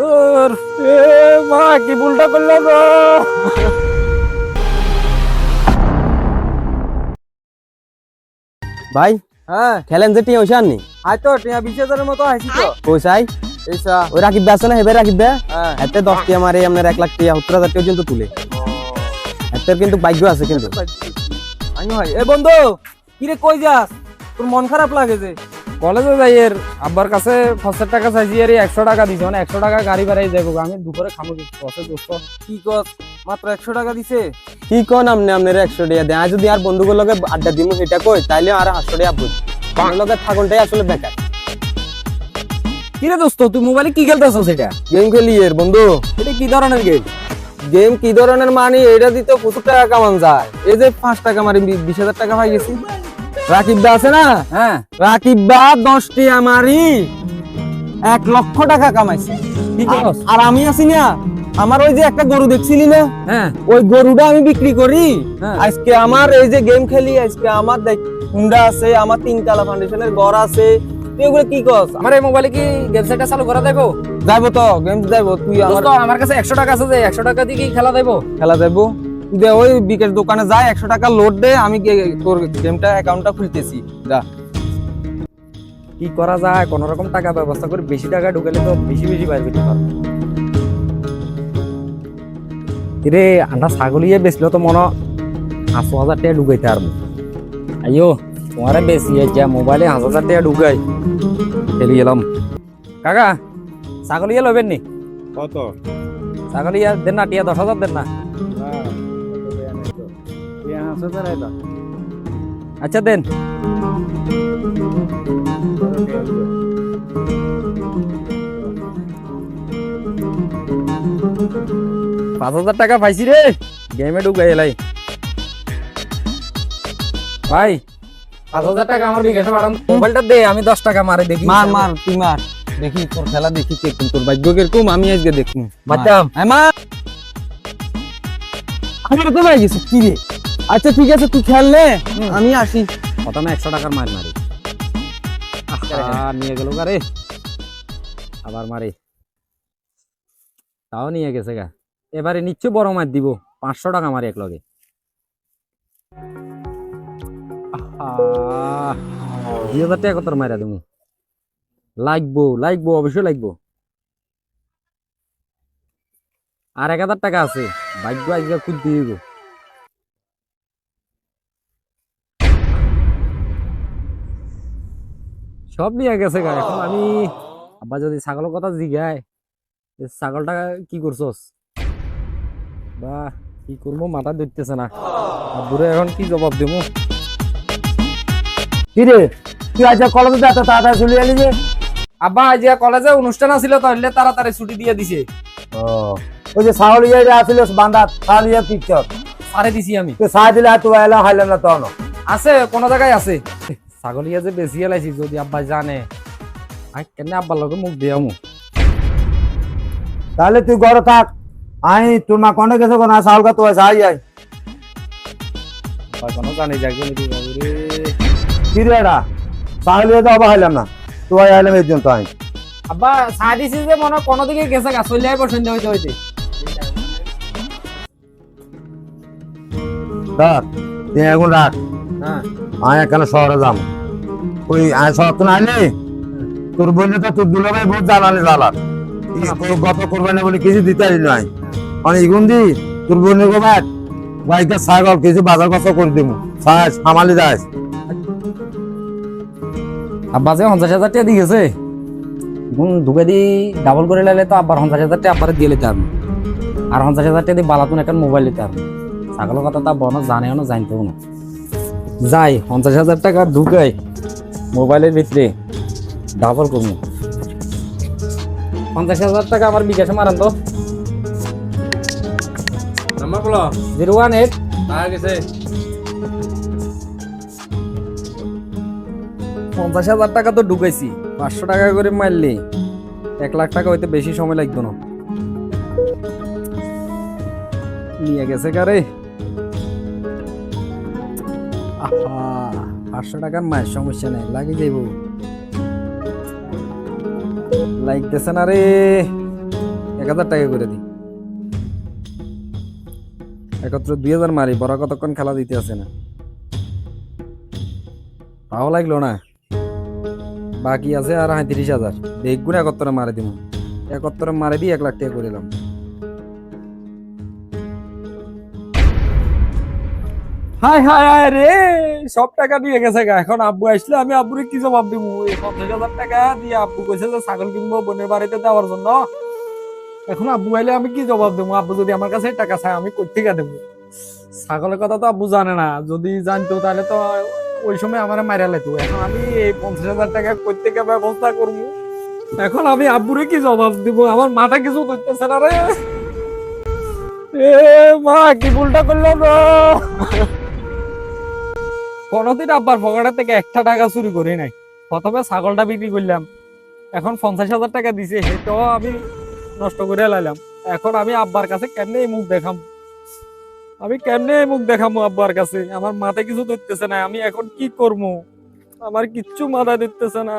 ওর এ মা কি ভুলটা করলাম গো। ভাই হ্যাঁ খেলেন যে টিয়া হইছে আননি আই তো টিয়া 20,000 মতো আইছি তো পয়সাই এইসা ওই রাকিব বে আছে না হেবে রাকিব বে হ্যাঁ এতে 10 টিয়া মারে আপনার 1 লাখ টিয়া 70,000 টিয়া পর্যন্ত তুলে এতে কিন্তু ভাগ্য আছে কিন্তু আমি ভাই এ বন্ধু কি রে কই যাস তোর মন খারাপ লাগে যে কলেজে যাই এর আব্বার কাছে 500 টাকা চাইছি এর 100 টাকা দিছে মানে 100 টাকা গাড়ি ভাড়াই যাবো আমি দুপুরে খামো বসে দোস্ত কি কস মাত্র 100 টাকা দিছে কি কোন আমনে আপনার 100 টিয়া দেয় আজ যদি আর বন্ধুগুলোর লগে আড্ডা দিমু সেটা কই তাইলে আর 800 টিয়া বুঝ আমার লগে থাকুনটাই আসলে বেকার কি রে দোস্ত তুই মোবাইলে কি খেলতেছস সেটা গেম খেলি এর বন্ধু এটা কি ধরনের গেম গেম কি ধরনের মানে এটা দিতে প্রচুর টাকা কামান যায় এই যে 5 টাকা মারি 20,000 টাকা পাই গেছি রাকিব দা আছে না হ্যাঁ রাকিব দা 10 টিয়া মারি 1 লক্ষ টাকা কামাইছে কি করস আর আমি আছি না আমার ওই যে একটা গরু দেখছিলি না হ্যাঁ ওই গরুটা আমি বিক্রি করি হ্যাঁ। আজকে আমার এই যে গেম খেলি আজকে আমার দেখ হুন্ডা আছে আমার 3 তলা ফাউন্ডেশনের ঘর আছে তুই এগুলো কি কস আমার এই মোবাইলে কি গেম সেটটা চালু করা যাইবো যাইবো তো গেম যাইবো তুই আমার দোস্ত আমার কাছে 100 টাকা আছে যে 100 টাকা দিয়ে কি খেলা যাইবো খেলা যাইবো তুই দে ওই বিকেল দোকানে যাই 100 টাকা লোড দে আমি তোর গেমটা অ্যাকাউন্টটা খুলতেছি যা কি করা যায় কোন রকম টাকা ব্যবস্থা করে বেশি টাকা ঢুকালে তো বেশি বেশি বাইরে দিতে পারবো রে আন্ডা ছাগলিয়ে বেচলো তো মনে 5,000 টাকা ঢুকাইতে পারবো আইও তোমারে বেশি যা মোবাইলে 5,000 টাকা ঢুকাই খেলি এলাম কাকা ছাগলিয়ে লবেন নি কত ছাগলিয়া দেন না টিয়া 10,000 দেন না আচ্ছা দেন $5,000 টাকা পাইছি রে গেমে ঢুকাই এলাই ভাই 5,000 টাকা আমার বিকাশে পাঠান মোবাইলটা দে আমি 10 টাকা মারে দেখি মার মার তুই মার দেখি তোর খেলা দেখি কে কোন তোর ভাগ্য কিরকম আমি আজকে দেখুন বাচ্চাম হ্যাঁ মা আমার তো ভাই গেছে কি রে আচ্ছা ঠিক আছে তুই খেল নে আমি আসি প্রথমে 100 টাকার মার মারি নিয়ে গেল রে আবার মারি তাও নিয়ে গেছে গা এবারে নিশ্চয় বড় মার দিব 500 টাকা মারি এক লগে 2,000 টাকা কত মারা দেবো লাগবো অবশ্যই লাগবো আর 1,000 টাকা আছে ভাগ্য আজকে খুব দিয়ে দিব সব নিয়ে গেছে গা এখন আমি আব্বা যদি ছাগলের কথা জিগায় ছাগলটা কি করছস বা কি করবো মাথা ধরতেছে না আব্বুরে এখন কি জবাব দেবো কিরে তুই আজ কলেজে যা তাড়াতাড়ি চলে এলি যে আব্বা আজ কলেজে অনুষ্ঠান আছিল তাহলে তাড়াতাড়ি ছুটি দিয়ে দিছে ওই যে সাহলিয়া আছিল বান্দা সাহলিয়া পিকচার সারে দিছি আমি তুই সাহ দিলে আর তুই এলাম হাইলাম না তখন আছে কোন জায়গায় আছে ছাগলিয়া যে বেশি এলাইছি যদি আব্বা জানে আই কেন আব্বার লগে মুখ দিয়ামু তাহলে তুই ঘরে থাক আই তোর মা কোনে গেছে কোন চাউল কা তুই যাই যাই কোনো জানি যাকে নাকি রে কি রে এটা সাহলিয়া তো আবার হাইলাম না তুই আইলাম এই জন্য তো আই আব্বা সাই দিছি যে মনে কোন দিকে গেছে গা চলে আইব সন্ধ্যা হইতে হইতে ধর তুই এখন রাখ হ্যাঁ আয় এখানে শহরে যাম ওই আয় শহর তো নাইলে তোর বললে তো তোর দুলা ভাই বহুত জ্বালানি জ্বালা গত করবে না বলে কিছু দিতে পারি নাই মানে ইগুন দি তোর বোনের গো ভাই ভাইকে ছাগল কিছু বাজার কত করে দিব সামালি যাস আব্বা যে 50,000 টাকা দিয়ে গেছে এখন ঢুকে দি ডাবল করে লাইলে তো আব্বার 50,000 টাকা আব্বারে দিয়ে লিতে পারবো আর 50,000 টাকা দিয়ে বালাতুন একটা মোবাইল লিতে পারবো ছাগলের কথা তা বনো জানেও না জানতেও না যাই 50,000 টাকা ঢুকাই মোবাইলের ভিতরে ডাবল করবো 50,000 টাকা আমার বিকাশে মারান তো নাম্বার বলো 018 টাকা গেছে 50,000 টাকা তো ঢুকাইছি 500 টাকা করে মারলি 1 লাখ টাকা হইতে বেশি সময় লাগতো না নিয়ে গেছে কারে 500 টাকার মায়ের সমস্যা নাই লাগি যাইব লাগতেছে না রে 1000 টাকা করে দিই। একত্র 2000 মারি, বড় কতক্ষণ খেলা দিতে আছে না। তাও লাগলো না, বাকি আছে আর 35000। দেখুন একত্রে মারে দিব, একত্রে মারে দিয়ে 1 লাখ টাকা করে দিলাম। হাই হাই হাই রে, সব টাকা নিয়ে গেছে গা। এখন আব্বু আসলে আমি আব্বুরে কি জবাব দিব? এই 50,000 টাকা দিয়ে আব্বু কইছে যে ছাগল কিনবো বোনের বাড়িতে দেওয়ার জন্য। এখন আব্বু আইলে আমি কি জবাব দেবো? আব্বু যদি আমার কাছে টাকা চায় আমি কই থেকে দেবো? ছাগলের কথা তো আব্বু জানে না, যদি জানতো তাহলে তো ওই সময় আমার মারা লাইতো। এখন আমি এই 50,000 টাকা কই থেকে ব্যবস্থা করবো? এখন আমি আব্বুরে কি জবাব দিব? আমার মাথা কিছু করতেছে না রে। এ মা, কি ভুলটা করলাম না? কোনদিন আব্বার পকেটের থেকে 1টা টাকা চুরি করি নাই। প্রথমে ছাগলটা বিক্রি করলাম, এখন 50,000 টাকা দিছে, সেটাও আমি নষ্ট করে লাইলাম। এখন আমি আব্বার কাছে কেমনে এই মুখ দেখাম? আমি কেমনে এই মুখ দেখামো আব্বার কাছে? আমার মাথায় কিছু ধরতেছে না, আমি এখন কি করবো? আমার কিচ্ছু মাথা দিতেছে না।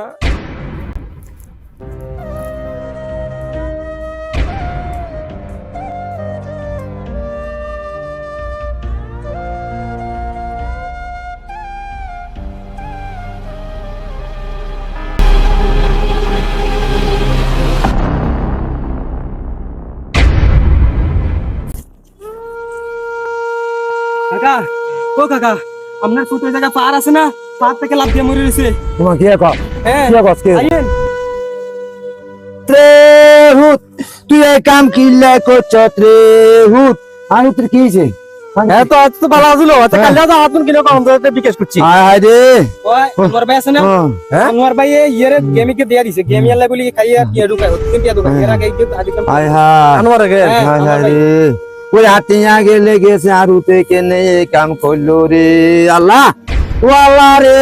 কাকা, ও কাকা, আপনার ফুটো জায়গা পার আছে না? পার থেকে লাফ দিয়ে মরে রয়েছে। তোমার কি কর হ্যাঁ, কি কর কি আইয়েন। রে হুত, তুই এই কাম কিল্লা করছত রে হুত। আমি তোর কি হইছে? হ্যাঁ, তো আজ তো ভালো আছিল। আচ্ছা, কাল যাও আপন কিলো কম ধরতে বিকাশ করছি। হায় হায় রে। ওই আনোয়ার ভাই আছে না? হ্যাঁ আনোয়ার ভাই এই ইয়ারে গেমিকে দিয়া দিছে। গেম ইয়ালে বলি খাইয়া টিয়া ঢুকায়, হচ্ছে টিয়া ঢুকায়। এর আগে আদিকাল হায় হায় আনোয়ার আগে। হায় হায় রে। ওই হাতিয়া গেলে গেছে আর উতে কেনে এই কাম করলো রে আল্লাহ, ও আল্লাহ রে।